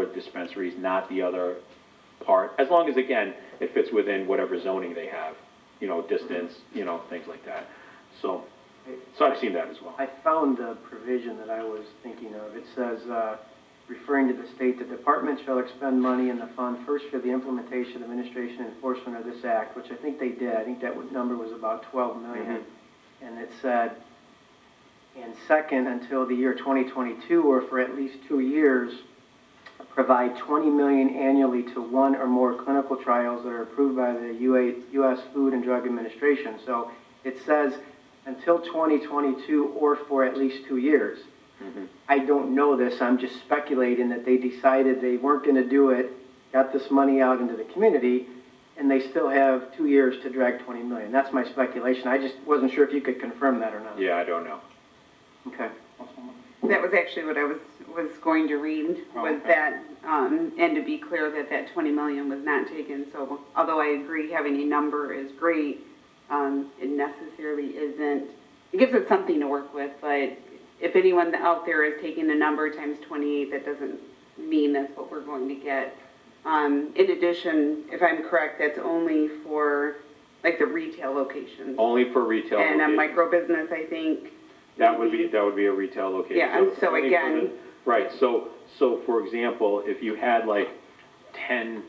for dispensaries, not the other part, as long as, again, it fits within whatever zoning they have, you know, distance, you know, things like that. So I've seen that as well. I found the provision that I was thinking of. It says, referring to the state, the department shall expend money in the fund first for the implementation, administration, and enforcement of this act, which I think they did. I think that number was about 12 million. Mm-hmm. And it said, and second, until the year 2022, or for at least 2 years, provide 20 million annually to one or more clinical trials that are approved by the U.S. Food and Drug Administration. So it says until 2022 or for at least 2 years. Mm-hmm. I don't know this. I'm just speculating that they decided they weren't going to do it, got this money out into the community, and they still have 2 years to drag 20 million. That's my speculation. I just wasn't sure if you could confirm that or not. Yeah, I don't know. Okay. That was actually what I was going to read, was that, and to be clear that that 20 million was not taken. So although I agree having a number is great, it necessarily isn't. It gives us something to work with, but if anyone out there is taking the number times 28, that doesn't mean that's what we're going to get. In addition, if I'm correct, that's only for like the retail locations. Only for retail and locations. a micro business, I think. That would be a retail location. Yeah, so again. Right, so for example, if you had like 10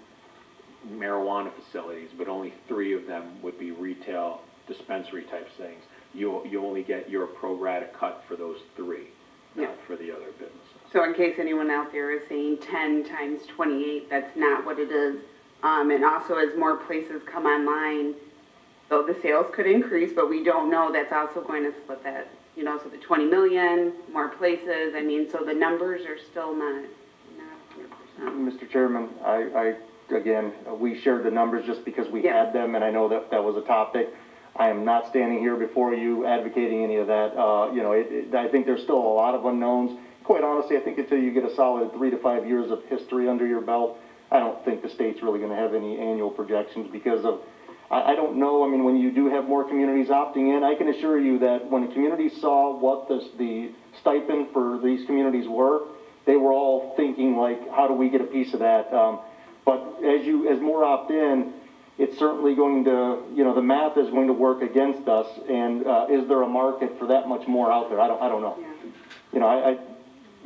marijuana facilities, but only 3 of them would be retail dispensary type things, you only get your pro rata cut for those 3, Yeah. not for the other businesses. So in case anyone out there is saying 10 times 28, that's not what it is. And also as more places come online, though the sales could increase, but we don't know, that's also going to split that, you know, so the 20 million, more places, I mean, so the numbers are still not 100%. Mr. Chairman, again, we shared the numbers just because we had them, and I know that was a topic. I am not standing here before you advocating any of that. You know, I think there's still a lot of unknowns. Quite honestly, I think until you get a solid 3 to 5 years of history under your belt, I don't think the state's really going to have any annual projections because of, I don't know, I mean, when you do have more communities opting in, I can assure you that when the community saw what the stipend for these communities were, they were all thinking like, how do we get a piece of that? But as more opt in, it's certainly going to, you know, the math is going to work against us, and is there a market for that much more out there? I don't know. Yeah. You know,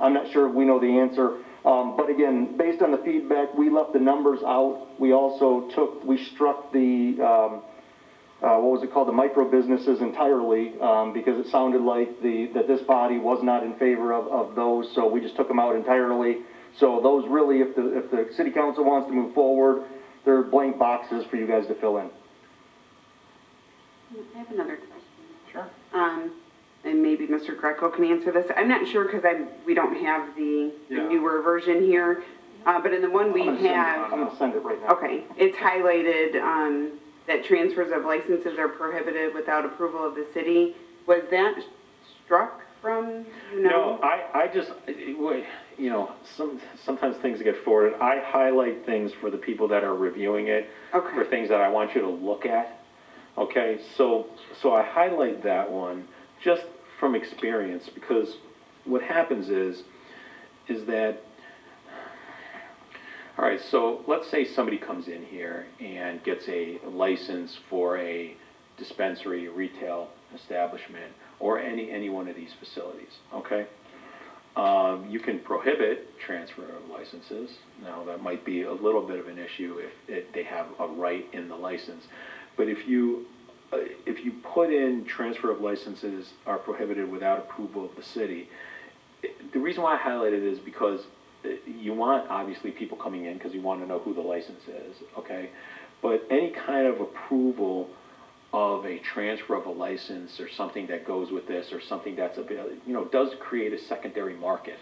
I'm not sure if we know the answer. But again, based on the feedback, we left the numbers out. We also struck the, what was it called, the micro businesses entirely, because it sounded like that this body was not in favor of those, so we just took them out entirely. So those really, if the city council wants to move forward, they're blank boxes for you guys to fill in. I have another question. Sure. And maybe Mr. Greco can answer this. I'm not sure because we don't have the newer version here. But in the one we have, I'm going to send it right now. okay, it's highlighted that transfers of licenses are prohibited without approval of the city. Was that struck from, you know? No, I just, you know, sometimes things get forwarded. I highlight things for the people that are reviewing it, Okay. for things that I want you to look at. Okay, so I highlight that one just from experience, because what happens is that, all right, so let's say somebody comes in here and gets a license for a dispensary, retail establishment, or any one of these facilities, okay? You can prohibit transfer of licenses. Now, that might be a little bit of an issue if they have a right in the license. But if you put in transfer of licenses are prohibited without approval of the city, the reason why I highlight it is because you want, obviously, people coming in because you want to know who the license is, okay? But any kind of approval of a transfer of a license or something that goes with this or something that's does create a secondary market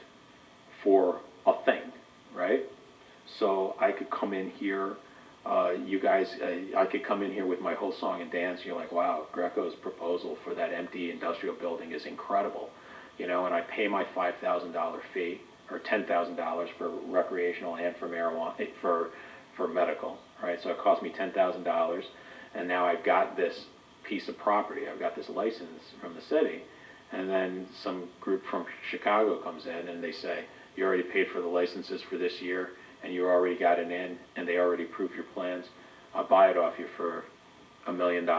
for a thing, right? So I could come in here, you guys, I could come in here with my whole song and dance. You're like, wow, Greco's proposal for that empty industrial building is incredible, you know, and I pay my $5,000 fee or $10,000 for recreational and for marijuana, for medical, right? So it cost me $10,000, and now I've got this piece of property. I've got this license from the city, and then some group from Chicago comes in and they say, you already paid for the licenses for this year, and you already got it in, and they already approved your plans, I'll buy it off you for $1 million.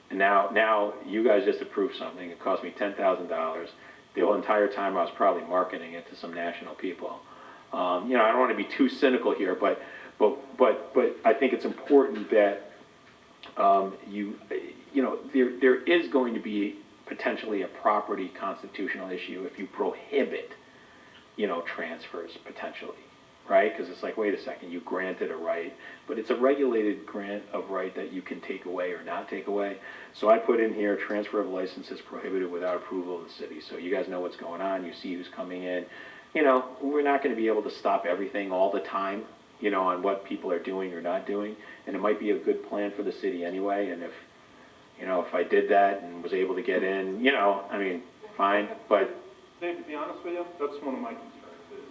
And now you guys just approved something, it cost me $10,000. The whole entire time I was probably marketing it to some national people. I don't want to be too cynical here, but I think it's important that there is going to be potentially a property constitutional issue if you prohibit, transfers potentially, right? Because it's like, wait a second, you granted a right, but it's a regulated grant of right that you can take away or not take away. So I put in here, transfer of licenses prohibited without approval of the city. So you guys know what's going on, you see who's coming in. We're not going to be able to stop everything all the time, on what people are doing or not doing. And it might be a good plan for the city anyway. And if I did that and was able to get in, fine, but. Dave, to be honest with you, that's one of my concerns is,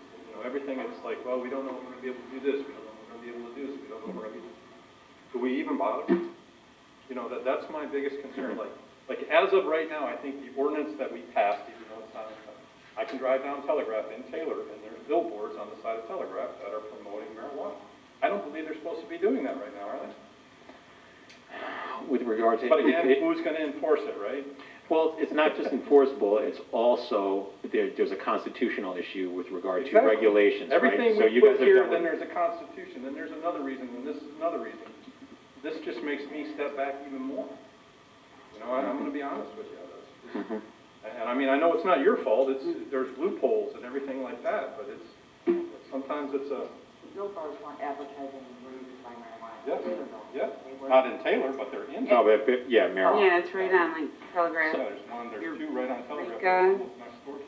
everything is like, well, we don't know if we're gonna be able to do this, we don't know if we're gonna be able to do this, we don't know if we're gonna be, do we even bother? That's my biggest concern, like as of right now, I think the ordinance that we passed, even though it's not, I can drive down Telegraph in Taylor, and there's billboards on the side of Telegraph that are promoting marijuana. I don't believe they're supposed to be doing that right now, are they? With regard to. But again, who's gonna enforce it, right? Well, it's not just enforceable, it's also, there's a constitutional issue with regard to Exactly. regulations, right? Everything So we you guys put have here, done then what- there's a constitution, then there's another reason, and this is another reason. This just makes me step back even more. I'm gonna be honest with you. That's just, and I know it's not your fault, there's loopholes and everything like that, but sometimes it's a. Billboards want advertising where you can buy marijuana. Yes, Taylor don't. yeah, They work- not in Taylor, but they're in. No, but, yeah, marijuana. Yeah, it's right on like Telegraph. Yeah, there's one, there's two right on Telegraph, Like, almost next door.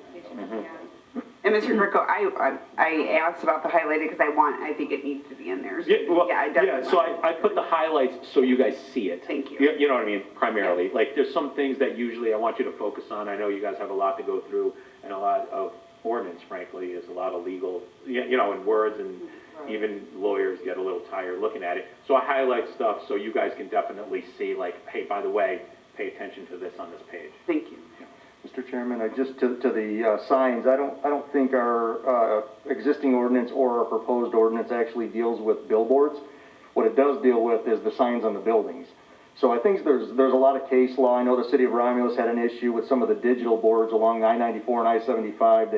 And Mr. Greco, I asked about the highlighted because I think it needs to be in there. So, Yeah, well, I definitely so want it. I put the highlights so you guys see it. Thank you. You know what I mean, primarily. Like, there's some things that usually I want you to focus on. I know you guys have a lot to go through, and a lot of ordinance, frankly, is a lot of legal, in words, and even lawyers get a little tired looking at it. So I highlight stuff so you guys can definitely see, like, hey, by the way, pay attention to this on this page. Thank you. Mr. Chairman, just to the signs, I don't think our existing ordinance or our proposed ordinance actually deals with billboards. What it does deal with is the signs on the buildings. So I think there's a lot of case law. I know the city of Romulus had an issue with some of the digital boards along I-94 and I-75.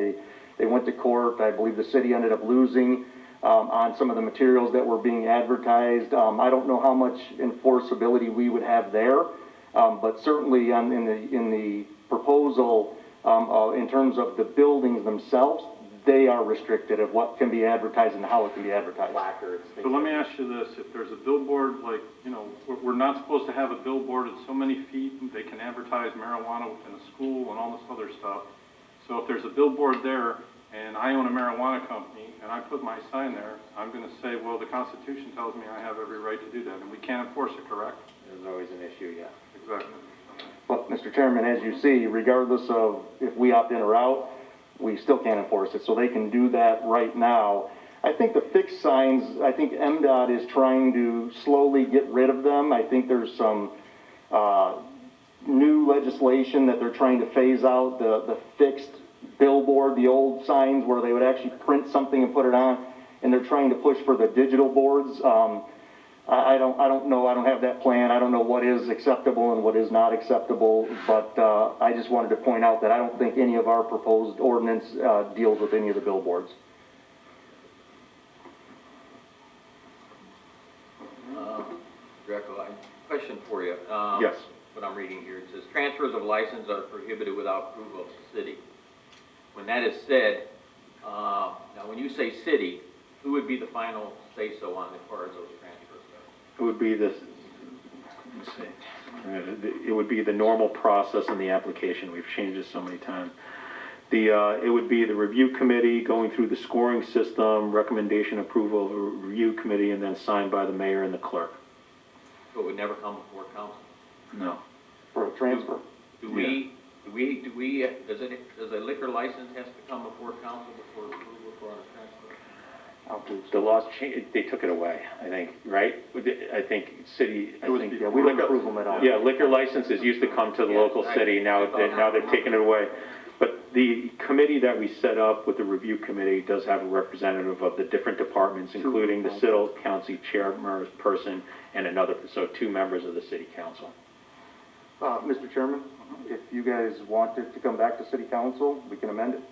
They went to court. I believe the city ended up losing on some of the materials that were being advertised. I don't know how much enforceability we would have there, but certainly in the proposal, in terms of the buildings themselves, they are restricted of what can be advertised and how it can be advertised. Placards. So let me ask you this, if there's a billboard, like, we're not supposed to have a billboard at so many feet, they can advertise marijuana within a school and all this other stuff. So if there's a billboard there, and I own a marijuana company, and I put my sign there, I'm gonna say, well, the Constitution tells me I have every right to do that, and we can't enforce it, correct? There's always an issue, yeah. Exactly. But, Mr. Chairman, as you see, regardless of if we opt in or out, we still can't enforce it, so they can do that right now. I think the fixed signs, I think MDOT is trying to slowly get rid of them. I think there's some new legislation that they're trying to phase out, the fixed billboard, the old signs where they would actually print something and put it on, and they're trying to push for the digital boards. I don't know, I don't have that plan, I don't know what is acceptable and what is not acceptable, but I just wanted to point out that I don't think any of our proposed ordinance deals with any of the billboards. Greco, question for you. Yes. What I'm reading here, it says transfers of license are prohibited without approval of the city. When that is said, now when you say city, who would be the final say-so on as far as those transfers go? It would be this, let's see, it would be the normal process in the application. We've changed it so many times. It would be the review committee going through the scoring system, recommendation approval of a review committee, and then signed by the mayor and the clerk. So it would never come before council? No. For a transfer? Does a liquor license has to come before council before approval for a transfer? The laws changed, they took it away, I think, right? I think city, I think. Yeah, we don't approve them at all. Yeah, liquor licenses used to come to the local city, now they've taken it away. But the committee that we set up with the review committee does have a representative of the different departments, including the city council chairperson and another, so 2 members of the city council. Mr. Chairman, if you guys want it to come back to city council, we can amend it.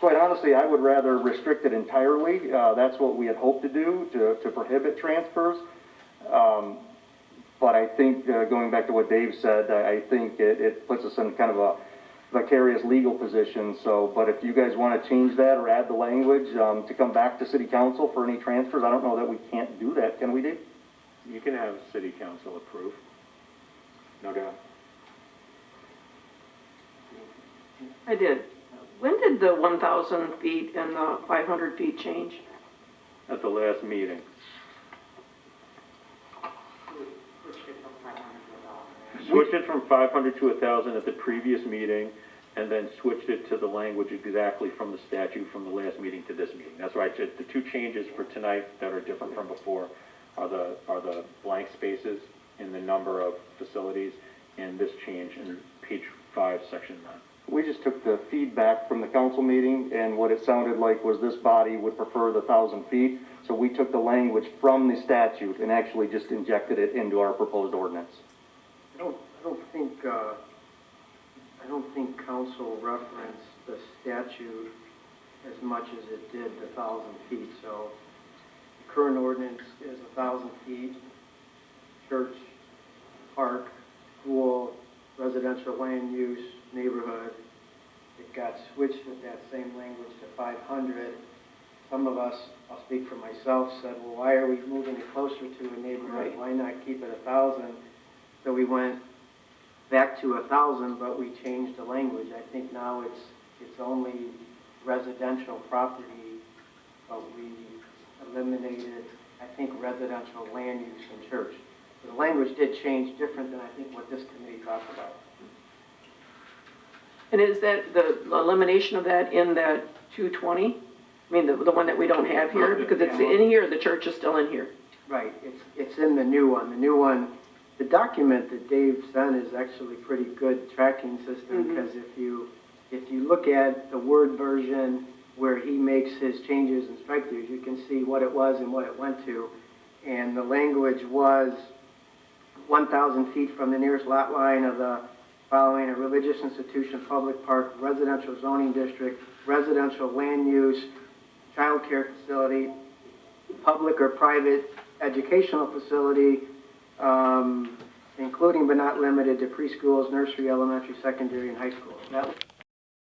Quite honestly, I would rather restrict it entirely. That's what we had hoped to do, to prohibit transfers. But I think, going back to what Dave said, I think it puts us in kind of a vicarious legal position. So, but if you guys want to change that or add the language to come back to city council for any transfers, I don't know that we can't do that, can we, Dave? You can have city council approve, no doubt. I did. When did the 1,000 feet and the 500 feet change? At the last meeting. Switched it from 500 to 1,000 at the previous meeting, and then switched it to the language exactly from the statute from the last meeting to this meeting. That's right, the 2 changes for tonight that are different from before are the blank spaces in the number of facilities, and this change in page 5, section 9. We just took the feedback from the council meeting, and what it sounded like was this body would prefer the 1,000 feet. So we took the language from the statute and actually just injected it into our proposed ordinance. I don't think council referenced the statute as much as it did the 1,000 feet. So the current ordinance is 1,000 feet, church, park, school, residential land use, neighborhood. It got switched with that same language to 500. Some of us, I'll speak for myself, said, well, why are we moving it closer to a neighborhood? Why not keep it 1,000? So we went back to 1,000, but we changed the language. I think now it's only residential property, but we eliminated, I think, residential land use in church. The language did change different than I think what this committee talked about. And is that the elimination of that in that 220? I mean, the one that we don't have here? Because it's in here, the church is still in here. Right, it's in the new one. The new one, the document that Dave sent is actually pretty good tracking system, because if you look at the Word version where he makes his changes and strike throughs, you can see what it was and what it went to. And the language was 1,000 feet from the nearest lot line of the following: a religious institution, public park, residential zoning district, residential land use, child care facility, public or private educational facility, including but not limited to preschools, nursery, elementary, secondary, and high schools. That